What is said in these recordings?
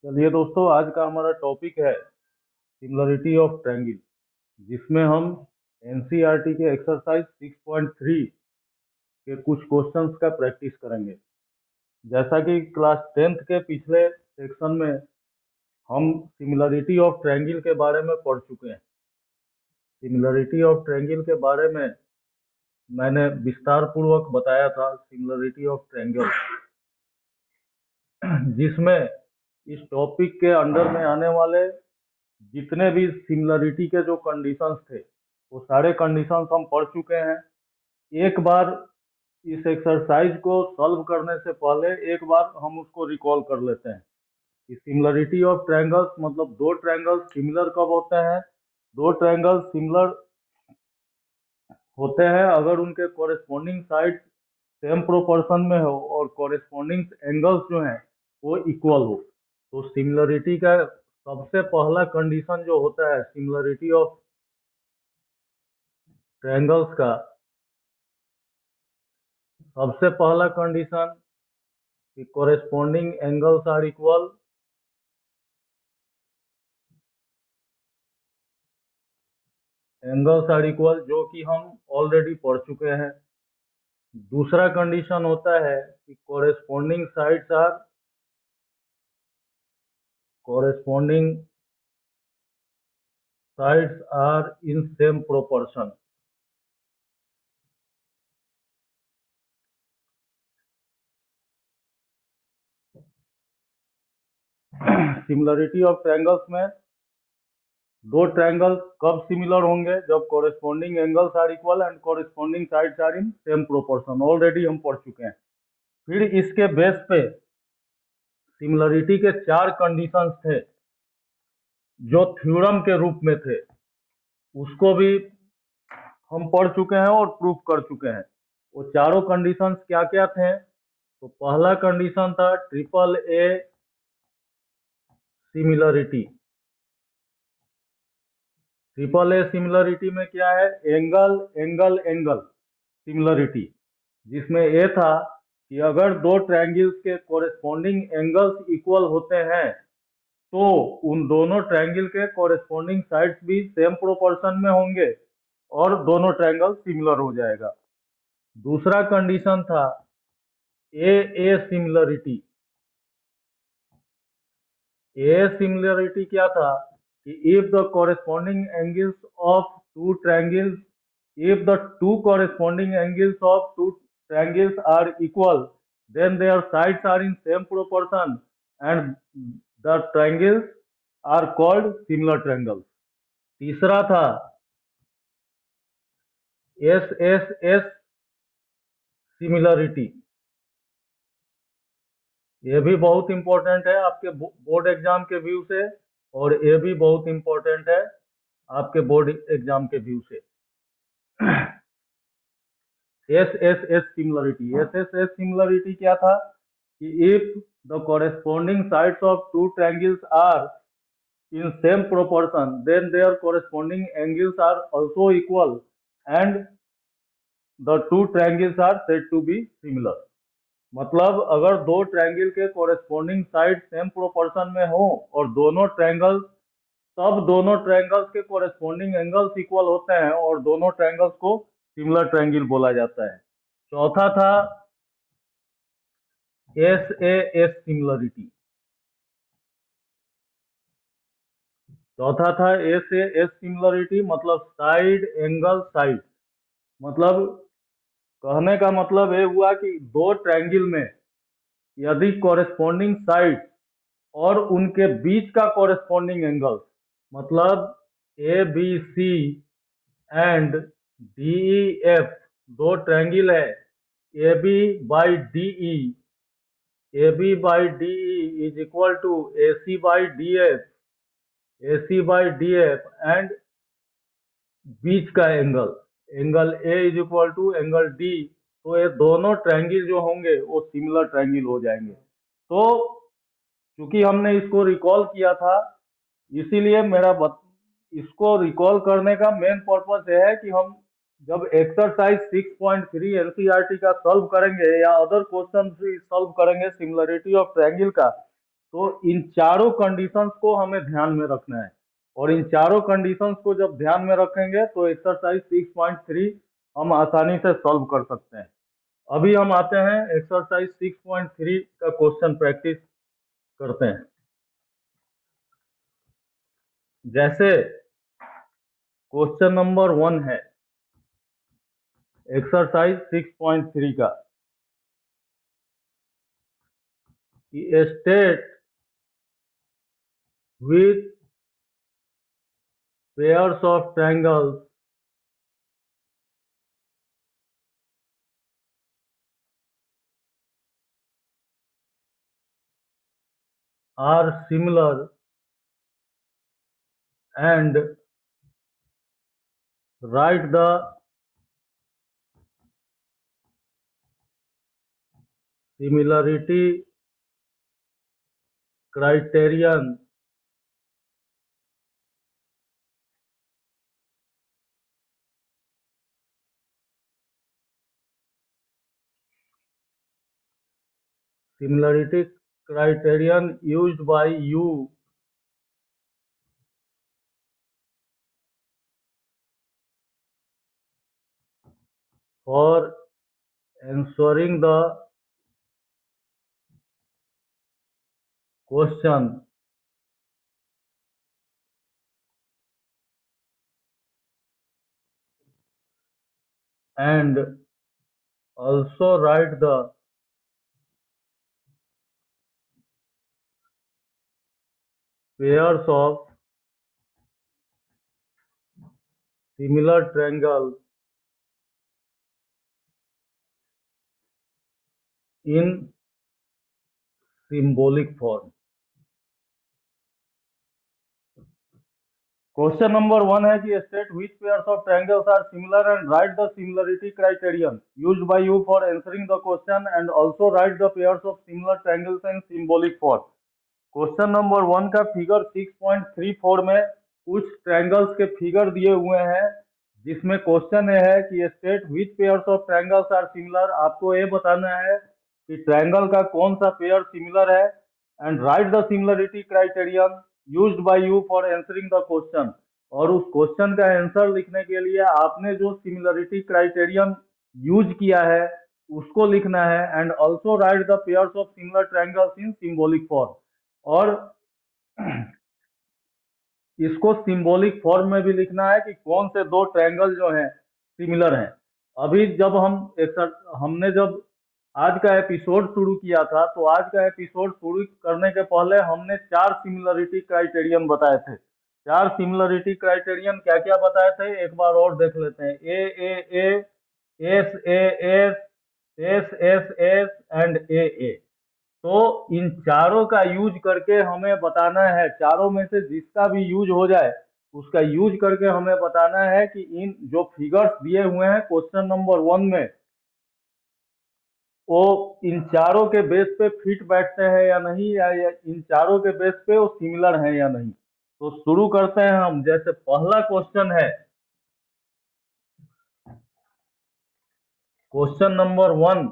चलिए दोस्तों, आज का हमारा टॉपिक है सिमिलरिटी ऑफ ट्रायंगल, जिसमें हम एनसीईआरटी के एक्सरसाइज 6.3 के कुछ क्वेश्चंस का प्रैक्टिस करेंगे। जैसा कि क्लास 10th के पिछले सेक्शन में हम सिमिलरिटी ऑफ ट्रायंगल के बारे में पढ़ चुके हैं। सिमिलरिटी ऑफ ट्रायंगल के बारे में मैंने विस्तार पूर्वक बताया था, सिमिलरिटी ऑफ ट्रायंगल, जिसमें इस टॉपिक के अंडर में आने वाले जितने भी सिमिलरिटी के जो कंडीशंस थे वो सारे कंडीशंस हम पढ़ चुके हैं। एक बार इस एक्सरसाइज को सॉल्व करने से पहले एक बार हम उसको रिकॉल कर लेते हैं कि सिमिलरिटी ऑफ ट्रायंगल्स मतलब दो ट्रायंगल्स सिमिलर कब होते हैं। दो ट्रायंगल्स सिमिलर होते हैं अगर उनके कॉरेस्पॉन्डिंग साइड सेम प्रोपोर्शन में हो और कॉरेस्पॉन्डिंग एंगल्स जो हैं वो इक्वल हो। तो सिमिलरिटी का सबसे पहला कंडीशन जो होता है सिमिलरिटी ऑफ ट्रायंगल्स का, सबसे पहला कंडीशन कि corresponding angles are equal. Angles are equal जो कि हम ऑलरेडी पढ़ चुके हैं। दूसरा कंडीशन होता है कि corresponding sides are in same proportion. Similarity of triangles में दो ट्रायंगल्स कब सिमिलर होंगे? जब corresponding angles are equal and corresponding sides are in same proportion. Already हम पढ़ चुके हैं। फिर इसके बेस पे सिमिलरिटी के चार कंडीशंस थे जो थ्योरम के रूप में थे, उसको भी हम पढ़ चुके हैं और प्रूफ कर चुके हैं। वो चारों कंडीशंस क्या क्या थे? तो पहला कंडीशन था triple A similarity. Triple A similarity में क्या है? एंगल एंगल एंगल सिमिलरिटी, जिसमें ए था कि अगर दो ट्रायंगल्स के कॉरेस्पॉन्डिंग एंगल्स इक्वल होते हैं तो उन दोनों ट्रायंगल के कॉरेस्पॉन्डिंग साइड्स भी सेम प्रोपोर्शन में होंगे और दोनों ट्रायंगल सिमिलर हो जाएगा। दूसरा कंडीशन था ए सिमिलरिटी। ए सिमिलरिटी क्या था कि if the corresponding angles of two triangles if the two corresponding angles of two triangles are equal, then their sides are in same proportion and the triangles are called similar triangles. तीसरा था S similarity. ये भी बहुत important है आपके board exam के view से, और ये भी बहुत इंपॉर्टेंट है आपके बोर्ड एग्जाम के व्यू से। एस सिमिलरिटी क्या था कि if the corresponding sides of two triangles are in same proportion then their corresponding angles are also equal and the two triangles are said to be similar। मतलब अगर दो triangle के corresponding side same proportion में हो और दोनों triangles, तब दोनों ट्रायंगल्स के कॉरेस्पॉन्डिंग एंगल्स इक्वल होते हैं और दोनों ट्रायंगल्स को सिमिलर ट्रायंगल बोला जाता है। चौथा था एस सिमिलरिटी। चौथा था एस सिमिलरिटी मतलब साइड एंगल साइड। मतलब कहने का मतलब ये हुआ कि दो ट्रायंगल में यदि कॉरेस्पॉन्डिंग साइड और उनके बीच का कॉरेस्पॉन्डिंग एंगल, मतलब A B C and D E F, दो ट्रायंगल है A B by D E, A B by D E is equal to A C by D F, A C by D F and बीच का angle A is equal to angle D. तो ये दोनों triangle जो होंगे वो similar triangle हो जाएंगे। तो चूंकि हमने इसको रिकॉल किया था, इसीलिए इसको रिकॉल करने का मेन पर्पस ये है कि हम जब एक्सरसाइज 6.3 एनसीईआरटी का सॉल्व करेंगे या अदर क्वेश्चन भी सॉल्व करेंगे सिमिलरिटी ऑफ ट्रायंगल का, तो इन चारों कंडीशंस को हमें ध्यान में रखना है, और इन चारों कंडीशंस को जब ध्यान में रखेंगे तो एक्सरसाइज 6.3 हम आसानी से सॉल्व कर सकते हैं। अभी हम आते हैं एक्सरसाइज 6.3 का क्वेश्चन प्रैक्टिस करते हैं। जैसे क्वेश्चन नंबर 1 है एक्सरसाइज 6.3 का, कि state with pairs of triangles are similar and write the similarity criterion used by you for answering the question and also write the pairs of similar triangles in symbolic form। Question number 1 है कि state which pairs of triangles are similar and write the similarity criterion used by you for answering the question and also write the pairs of similar triangles in symbolic form. Question number 1 का figure 6.34 में कुछ triangles के figure दिए हुए हैं, जिसमें question ये है कि state which pairs of triangles are similar. आपको ये बताना है कि ट्रायंगल का कौन सा पेयर सिमिलर है, and write the similarity criterion used by you for answering the question. और उस क्वेश्चन का आंसर लिखने के लिए आपने जो सिमिलरिटी क्राइटेरियन यूज किया है उसको लिखना है, and also write the pairs of similar triangles in symbolic form. और इसको सिंबॉलिक फॉर्म में भी लिखना है कि कौन से दो ट्रायंगल जो हैं सिमिलर हैं। अभी जब हमने जब आज का एपिसोड शुरू किया था, तो आज का एपिसोड शुरू करने के पहले हमने 4 सिमिलरिटी क्राइटेरियन बताए थे। 4 सिमिलरिटी क्राइटेरियन क्या क्या बताए थे एक बार और देख लेते हैं। A S A S S S and A. तो इन चारों का यूज करके हमें बताना है, चारों में से जिसका भी यूज हो जाए उसका यूज करके हमें बताना है कि इन जो फिगर्स दिए हुए हैं क्वेश्चन नंबर 1 में वो इन चारों के बेस पे फिट बैठते हैं या नहीं, या इन चारों के बेस पे वो सिमिलर हैं या नहीं। तो शुरू करते हैं हम। जैसे पहला क्वेश्चन है, क्वेश्चन नंबर 1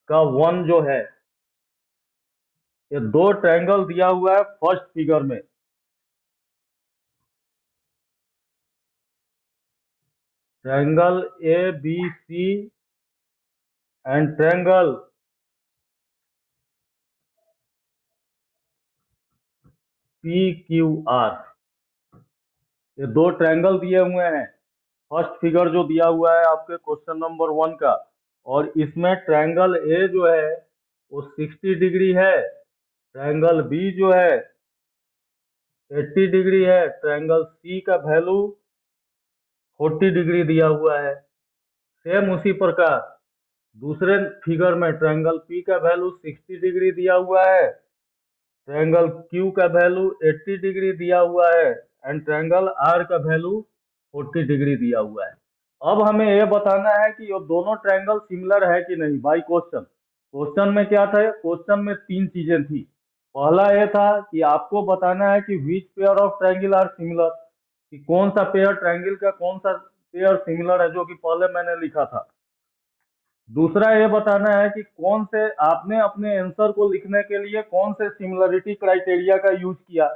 का 1 जो है, ये दो ट्रायंगल दिया हुआ है फर्स्ट फिगर में। Triangle A B C and triangle P Q R, ये दो ट्रायंगल दिए हुए हैं। फर्स्ट फिगर जो दिया हुआ है आपके क्वेश्चन नंबर 1 का, और इसमें ट्रायंगल ए जो है वो 60 डिग्री है, ट्रायंगल बी जो है 80 डिग्री है, ट्रायंगल सी का वैल्यू 40 डिग्री दिया हुआ है। सेम उसी प्रकार दूसरे फिगर में ट्रायंगल पी का वैल्यू 60 डिग्री दिया हुआ है, ट्रायंगल क्यू का वैल्यू 80 डिग्री दिया हुआ है, एंड ट्रायंगल आर का वैल्यू 40 डिग्री दिया हुआ है। अब हमें यह बताना है कि ये दोनों ट्रायंगल सिमिलर है कि नहीं। बाय क्वेश्चन, क्वेश्चन में क्या था, क्वेश्चन में 3 चीजें थी। पहला यह था कि आपको बताना है कि which pair of triangle are similar, कि कौन सा पेयर ट्रायंगल का कौन सा पेयर सिमिलर है, जो कि पहले मैंने लिखा था। दूसरा ये बताना है कि कौन से आपने अपने आंसर को लिखने के लिए कौन से सिमिलरिटी क्राइटेरिया का यूज किया।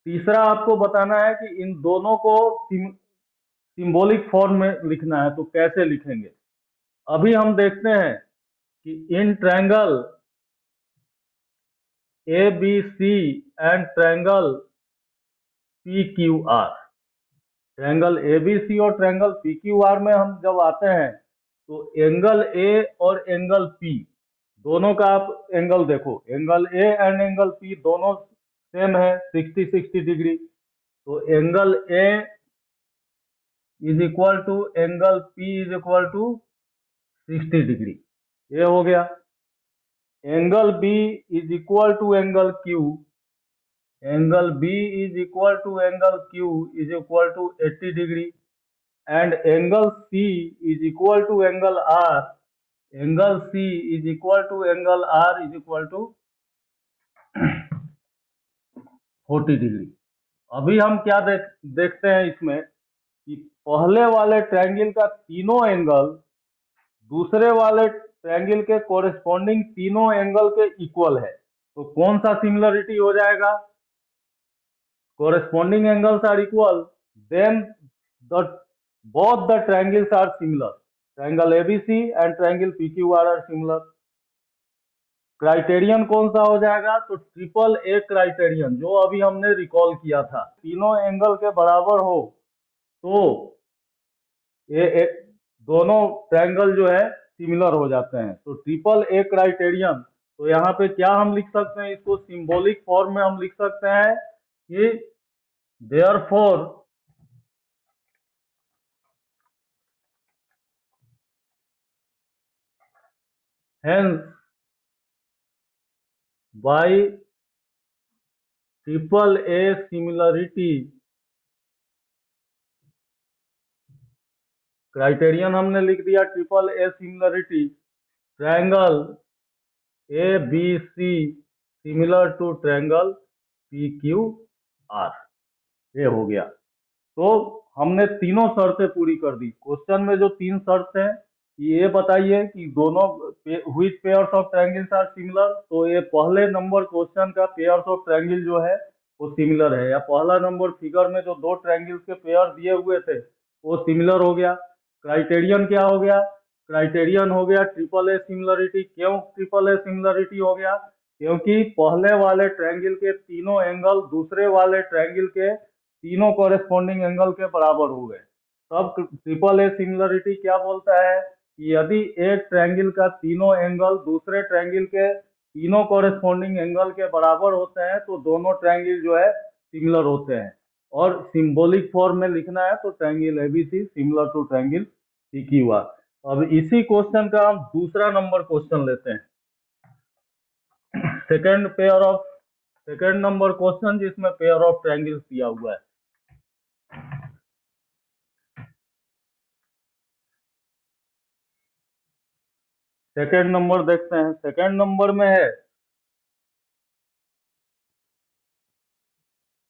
तीसरा आपको बताना है कि इन दोनों को सिंबॉलिक फॉर्म में लिखना है, तो कैसे लिखेंगे। अभी हम देखते हैं कि इन triangle A B C and triangle P Q R, triangle A B C और ट्रायंगल पी क्यू आर में हम जब आते हैं तो एंगल ए और एंगल पी दोनों का आप एंगल देखो, angle A and angle P दोनों सेम है 60-60 डिग्री। तो angle A is equal to angle P is equal to 60 degree, ये हो गया। Angle B is equal to angle Q, angle B is equal to angle Q is equal to 80 degree, and angle C is equal to angle R, angle C is equal to angle R is equal to 40 degree. अभी हम क्या देखते हैं इसमें कि पहले वाले triangle का तीनों एंगल दूसरे वाले ट्रायंगल के कोरिस्पोंडिंग तीनों एंगल के इक्वल है, तो कौन सा सिमिलरिटी हो जाएगा। corresponding angles are equal, then the both the triangles are similar, triangle ABC and triangle PQR are similar। Criterion कौन सा हो जाएगा, तो ट्रिपल ए क्राइटेरियन जो अभी हमने रिकॉल किया था, तीनों एंगल के बराबर हो तो ये दोनों ट्रायंगल जो है सिमिलर हो जाते हैं, तो ट्रिपल ए क्राइटेरियन। तो यहाँ पे क्या हम लिख सकते हैं, इसको सिंबॉलिक फॉर्म में हम लिख सकते हैं कि therefore hence by triple A similarity criterion हमने लिख दिया triple A similarity, triangle A B C similar to triangle P Q R, ये हो गया। तो हमने तीनों शर्तें पूरी कर दी। क्वेश्चन में जो तीन शर्त हैं ये बताइए कि दोनों which pairs of triangles are similar, तो ये पहले नंबर क्वेश्चन का पेयर्स ऑफ ट्रायंगल जो है वो सिमिलर है, या पहला नंबर फिगर में जो दो ट्रायंगल्स के पेयर दिए हुए थे वो सिमिलर हो गया। क्राइटेरियन क्या हो गया, क्राइटेरियन हो गया ट्रिपल ए सिमिलरिटी। क्यों ट्रिपल ए सिमिलरिटी हो गया, क्योंकि पहले वाले ट्रायंगल के तीनों एंगल दूसरे वाले ट्रायंगल के तीनों कॉरेस्पॉन्डिंग एंगल के बराबर हो गए। तब ट्रिपल ए सिमिलरिटी क्या बोलता है कि यदि एक ट्रायंगल का तीनों एंगल दूसरे ट्रायंगल के तीनों कॉरेस्पॉन्डिंग एंगल के बराबर होते हैं तो दोनों ट्रायंगल जो है सिमिलर होते हैं। और सिंबॉलिक फॉर्म में लिखना है तो triangle A B C similar to triangle P Q R. अब इसी क्वेश्चन का हम दूसरा नंबर क्वेश्चन लेते हैं, सेकेंड नंबर क्वेश्चन जिसमें पेयर ऑफ ट्रायंगल्स दिया हुआ है। सेकेंड नंबर देखते हैं, सेकेंड नंबर में है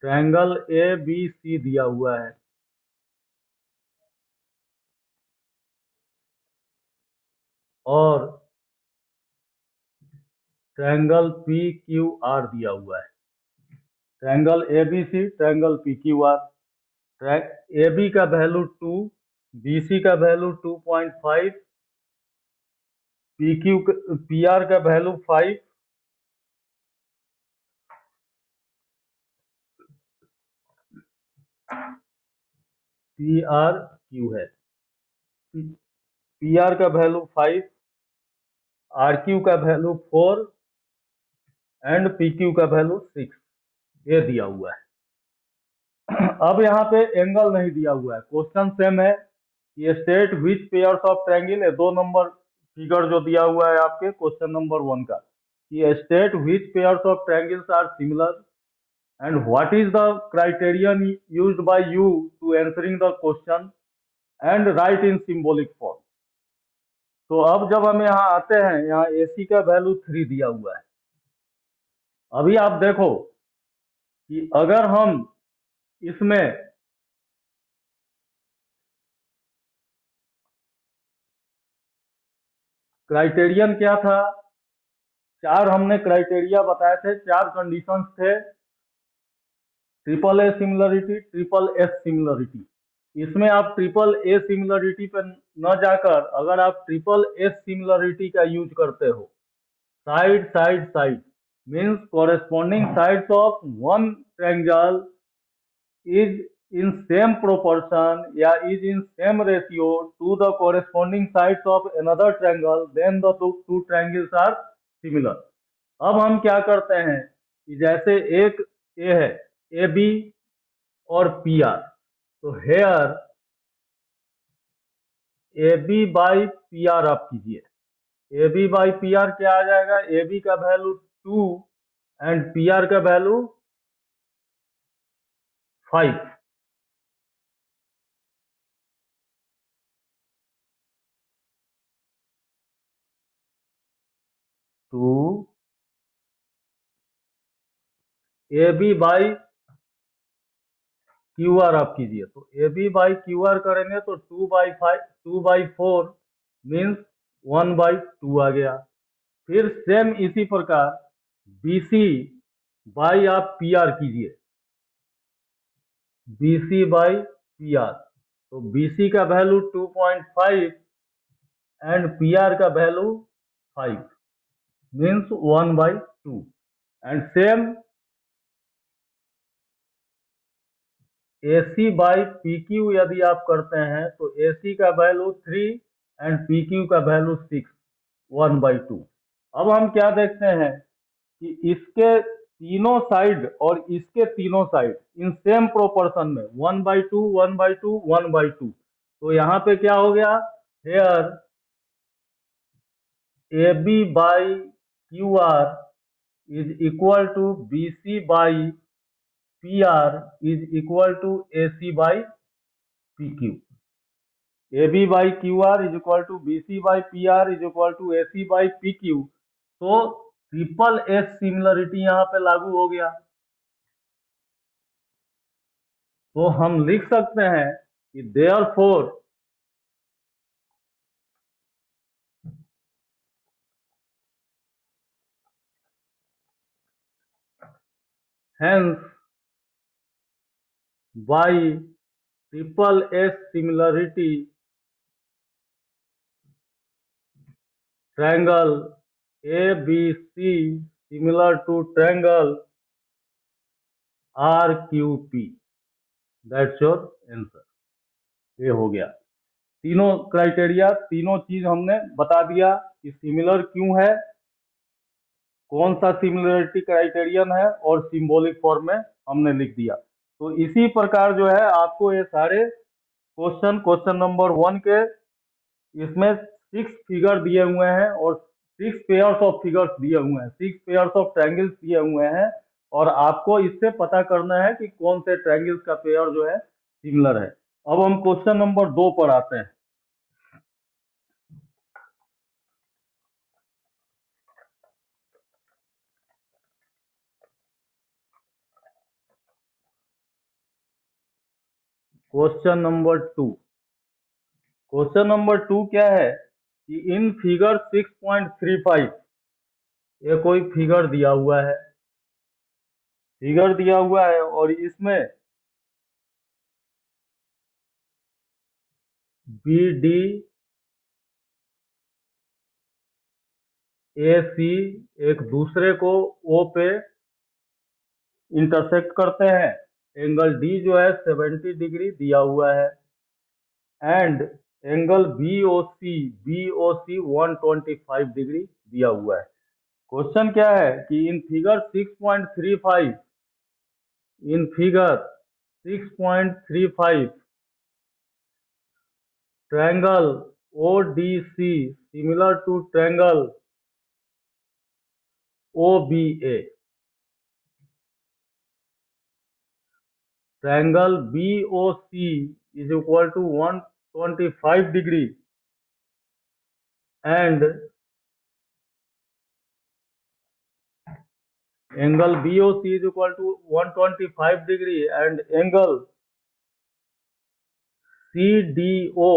ट्रायंगल ए बी सी दिया हुआ है और ट्रायंगल पी क्यू आर दिया हुआ है। Triangle A B C, triangle P Q R. A B का वैल्यू 2, बी सी का वैल्यू 2.5, पी आर का वैल्यू 5, पी आर क्यू है। पी आर का वैल्यू 5, आर क्यू का वैल्यू 4 एंड पी क्यू का वैल्यू 6, ये दिया हुआ है। अब यहाँ पे एंगल नहीं दिया हुआ है, क्वेश्चन सेम है। ये state which pairs of triangle है, 2 नंबर फिगर जो दिया हुआ है आपके क्वेश्चन नंबर 1 का, ये state which pairs of triangles are similar and what is the criterion used by you to answering the question and write in symbolic form. तो अब जब हम यहाँ आते हैं, यहाँ AC का वैल्यू 3 दिया हुआ है। अभी आप देखो कि अगर हम इसमें क्राइटेरियन क्या था, चार हमने क्राइटेरिया बताए थे, चार कंडीशंस थे, triple A similarity, triple S similarity. इसमें आप ट्रिपल ए सिमिलरिटी पर न जाकर अगर आप ट्रिपल एस सिमिलरिटी का यूज करते हो, side side side means corresponding sides of one triangle is in same proportion या is in same ratio to the corresponding sides of another triangle, then the two triangles are similar। अब हम क्या करते हैं कि जैसे एक ए है, ए बी और पी आर, तो here A B by P R आप कीजिए, A B by P R क्या आ जाएगा, ए बी का वैल्यू 2 एंड पी आर का value 5। To A B by Q R आप कीजिए, तो A B by Q R करेंगे तो 2/5, 2/4 मीन्स 1/2 आ गया। फिर सेम इसी प्रकार बी सी बाई आप पी आर कीजिए, B C by P R, तो बी सी का वैल्यू 2.5 एंड पी आर का value 5 means 1/2। And same A C by P Q यदि आप करते हैं तो ए सी का वैल्यू 3 एंड पी क्यू का वैल्यू 6, 1/2। अब हम क्या देखते हैं कि इसके तीनों साइड और इसके तीनों साइड इन सेम प्रोपोर्शन में 1/2 1/2 1/2, तो यहाँ पे क्या हो गया, here A B by Q R is equal to B C by P R is equal to A C by P Q. A B by Q R is equal to B C by P R is equal to A C by P Q. तो triple S similarity यहाँ पे लागू हो गया। तो हम लिख सकते हैं कि therefore hence by triple S similarity triangle ABC similar to triangle RQP, that's your answer। ये हो गया, तीनों क्राइटेरिया, तीनों चीज हमने बता दिया कि सिमिलर क्यों है, कौन सा सिमिलरिटी क्राइटेरियन है, और सिंबॉलिक फॉर्म में हमने लिख दिया। तो इसी प्रकार जो है आपको ये सारे क्वेश्चन नंबर 1 के, इसमें 6 फिगर दिए हुए हैं और 6 पेयर्स ऑफ फिगर्स दिए हुए हैं, 6 पेयर्स ऑफ ट्रायंगल्स दिए हुए हैं, और आपको इससे पता करना है कि कौन से ट्रायंगल्स का पेयर जो है सिमिलर है। अब हम क्वेश्चन नंबर 2 पर आते हैं। क्वेश्चन नंबर 2, क्वेश्चन नंबर 2 क्या है कि इन फिगर 6.35, ये कोई फिगर दिया हुआ है, फिगर दिया हुआ है और इसमें बी डी ए सी एक दूसरे को ओ पे इंटरसेक्ट करते हैं, एंगल डी जो है 70 डिग्री दिया हुआ है, and angle B O C 125 degree दिया हुआ है। क्वेश्चन क्या है कि in figure 6.35, in figure 6.35 triangle ODC similar to triangle OBA, triangle BOC is equal to 125 degree and angle BOC is equal to 125 degree and angle CDO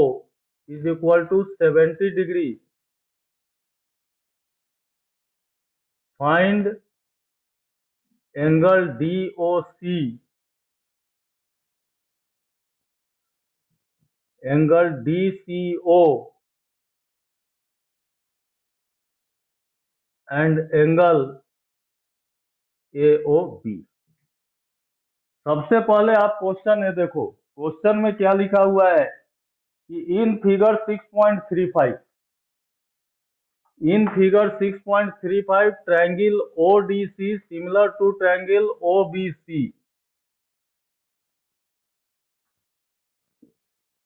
is equal to 70 degree। Find angle DOC, angle DCO and angle AOB। सबसे पहले आप question ये देखो, question में क्या लिखा हुआ है कि in figure 6.35, in figure 6.35 triangle ODC similar to triangle OBC,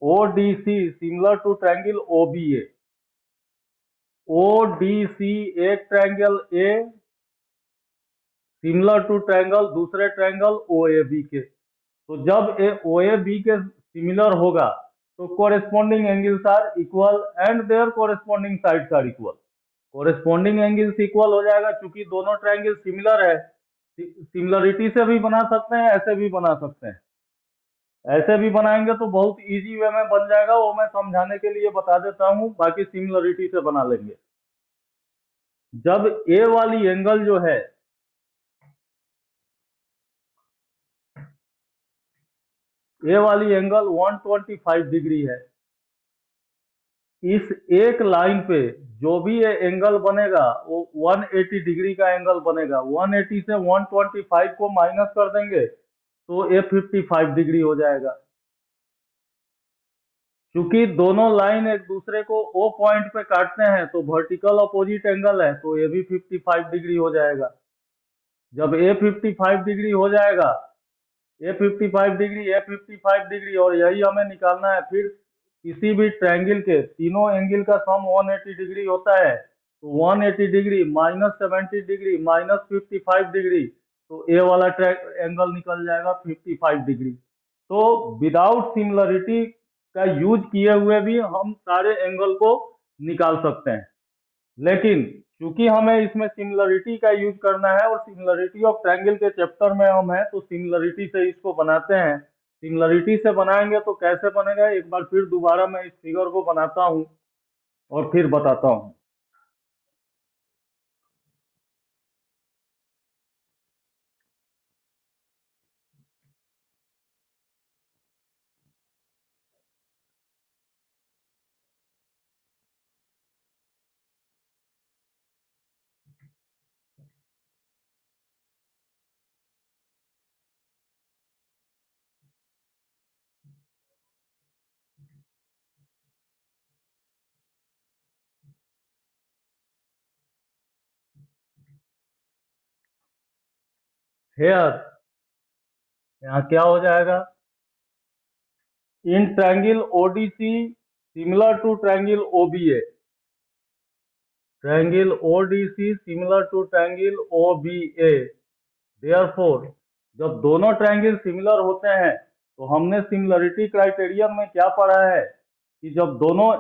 ODC similar to triangle OBA, ODC एक triangle A similar to triangle दूसरे ट्रायंगल OAB के। तो जब OAB के सिमिलर होगा तो corresponding angles are equal and their corresponding sides are equal. Corresponding angles equal हो जाएगा क्योंकि दोनों ट्रायंगल सिमिलर है। सिमिलरिटी से भी बना सकते हैं, ऐसे भी बना सकते हैं। ऐसे भी बनाएंगे तो बहुत इजी वे में बन जाएगा, वो मैं समझाने के लिए बता देता हूं, बाकी सिमिलरिटी से बना लेंगे। जब ए वाली एंगल जो है, ए वाली एंगल 125 डिग्री है, इस एक लाइन पे जो भी ये एंगल बनेगा वो 180 डिग्री का एंगल बनेगा। 180 से 125 को माइनस कर देंगे तो ये 55 डिग्री हो जाएगा। क्योंकि दोनों लाइन एक दूसरे को ओ पॉइंट पे काटते हैं तो वर्टिकल अपोजिट एंगल है, तो ये भी 55 डिग्री हो जाएगा। जब ए 55 डिग्री हो जाएगा, ए 55 डिग्री, ए 55 डिग्री, और यही हमें निकालना है। फिर किसी भी ट्रायंगल के तीनों एंगल का सम 180 डिग्री होता है, तो 180 degree minus 70 degree minus 55 degree, तो ए वाला एंगल निकल जाएगा 55 डिग्री। तो विदाउट सिमिलरिटी का यूज किए हुए भी हम सारे एंगल को निकाल सकते हैं, लेकिन क्योंकि हमें इसमें सिमिलरिटी का यूज करना है और सिमिलरिटी ऑफ ट्रायंगल के चैप्टर में हम हैं, तो सिमिलरिटी से इसको बनाते हैं। सिमिलरिटी से बनाएंगे तो कैसे बनेगा, एक बार फिर दोबारा मैं इस फिगर को बनाता हूं और फिर बताता हूं। हेयर यहाँ क्या हो जाएगा, in triangle ODC similar to triangle OBA, triangle ODC similar to triangle OBA। Therefore जब दोनों ट्रायंगल सिमिलर होते हैं तो हमने सिमिलरिटी क्राइटेरियन में क्या पढ़ा है कि जब दोनों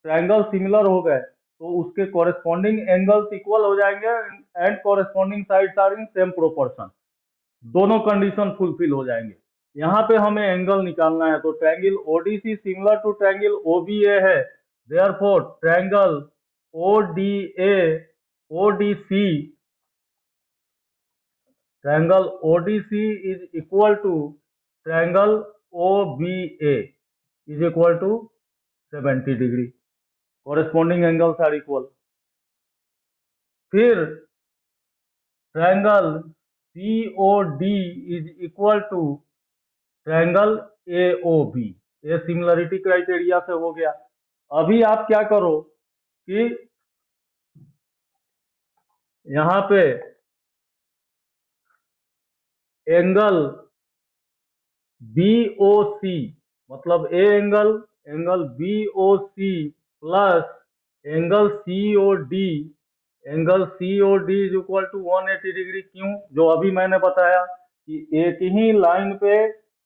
ट्रायंगल सिमिलर हो गए तो उसके कॉरेस्पॉन्डिंग एंगल्स इक्वल हो जाएंगे and corresponding sides are in same proportion. दोनों कंडीशन फुलफिल हो जाएंगे। यहाँ पे हमें एंगल निकालना है, तो triangle ODC similar to triangle OBA है। Therefore triangle ODA ODC triangle ODC is equal to triangle OBA is equal to 70 degree. corresponding angles are equal। फिर triangle COD is equal to triangle AOB। ये similarity criteria से हो गया। अभी आप क्या करो कि यहाँ पे एंगल BOC मतलब a angle, angle BOC plus angle COD, angle COD is equal to 180 degree. क्यों, जो अभी मैंने बताया कि एक ही लाइन पे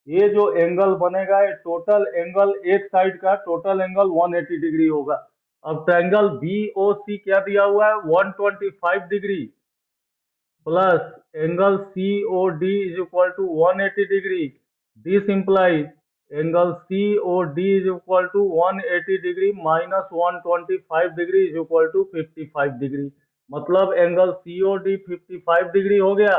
ये जो एंगल बनेगा, ये टोटल एंगल एक साइड का टोटल एंगल 180 डिग्री होगा। अब ट्रायंगल BOC क्या दिया हुआ है, 125 degree plus angle COD is equal to 180 degree. This implies angle COD is equal to 180 degree minus 125 degree is equal to 55 degree. मतलब एंगल COD 55 डिग्री हो गया।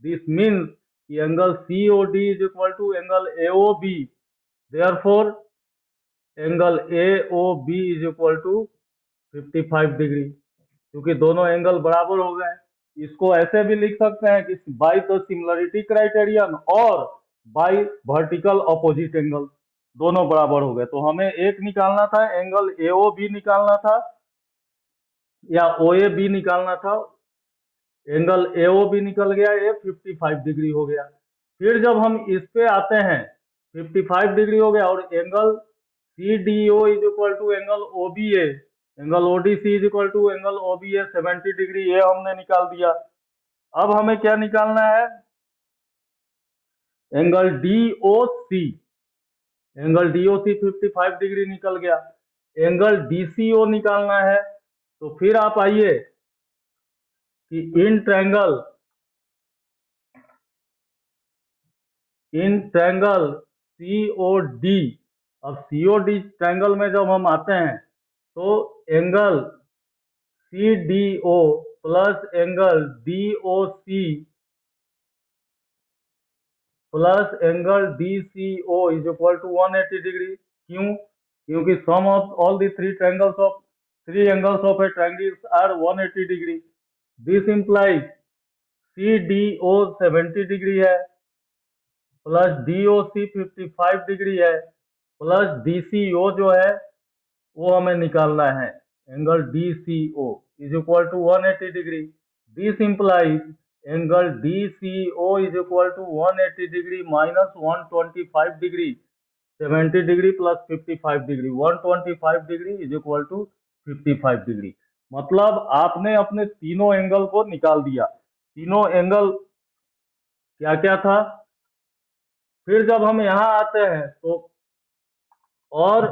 दिस मीन्स कि angle COD is equal to angle AOB। Therefore angle AOB is equal to 55 degree, क्योंकि दोनों angle बराबर हो गए। इसको ऐसे भी लिख सकते हैं कि बाय द सिमिलरिटी क्राइटेरियन और बाय वर्टिकल अपोजिट एंगल, दोनों बराबर हो गए। तो हमें एक निकालना था, एंगल AOB निकालना था या OAB निकालना था। एंगल AOB निकल गया, ये 55 डिग्री हो गया। फिर जब हम इस पे आते हैं 55 डिग्री हो गया, और angle CDO is equal to angle OBA, angle ODC is equal to angle OBA 70 degree, ये हमने निकाल दिया। अब हमें क्या निकालना है, angle DOC। Angle DOC 55 degree निकल गया। एंगल DCO निकालना है। तो फिर आप आइए कि इन ट्रायंगल COD, अब COD ट्रायंगल में जब हम आते हैं तो angle CDO plus angle DOC plus angle DCO is equal to 180 degree. क्यों? क्योंकि sum of all the three angles of a triangle are 180 degree. This implies CDO 70 degree है, प्लस DOC 55 डिग्री है, प्लस DCO जो है वो हमें निकालना है, angle DCO is equal to 180 degree. This implies angle DCO is equal to 180 degree minus 125 degree. 70 degree plus 55 degree, 125 degree is equal to 55 degree. मतलब आपने अपने तीनों एंगल को निकाल दिया। तीनों एंगल क्या क्या था। फिर जब हम यहाँ आते हैं तो और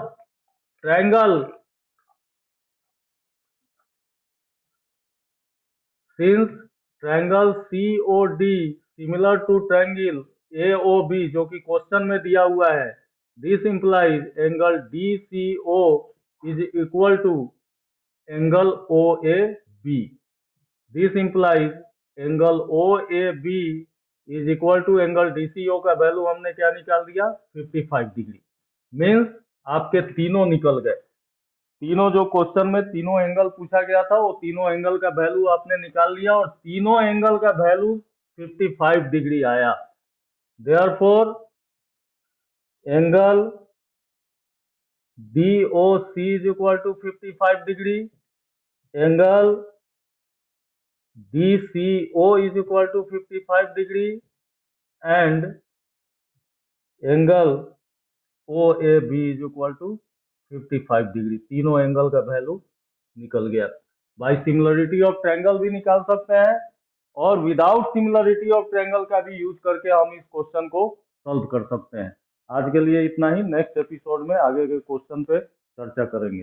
triangle, since triangle COD similar to triangle AOB जो कि क्वेश्चन में दिया हुआ है, this implies angle DCO is equal to angle OAB। This implies angle OAB is equal to angle DCO का वैल्यू हमने क्या निकाल दिया, 55 डिग्री। मीन्स आपके तीनों निकल गए। तीनों जो क्वेश्चन में तीनों एंगल पूछा गया था वो तीनों एंगल का वैल्यू आपने निकाल लिया, और तीनों एंगल का वैल्यू 55 डिग्री आया। Therefore angle DOC is equal to 55 degree, angle DCO is equal to 55 degree and angle OAB is equal to 55 degree. तीनों एंगल का वैल्यू निकल गया। बाय सिमिलरिटी ऑफ ट्रायंगल भी निकाल सकते हैं, और विदाउट सिमिलरिटी ऑफ ट्रायंगल का भी यूज करके हम इस क्वेश्चन को सॉल्व कर सकते हैं। आज के लिए इतना ही। नेक्स्ट एपिसोड में आगे के क्वेश्चन पे चर्चा करेंगे।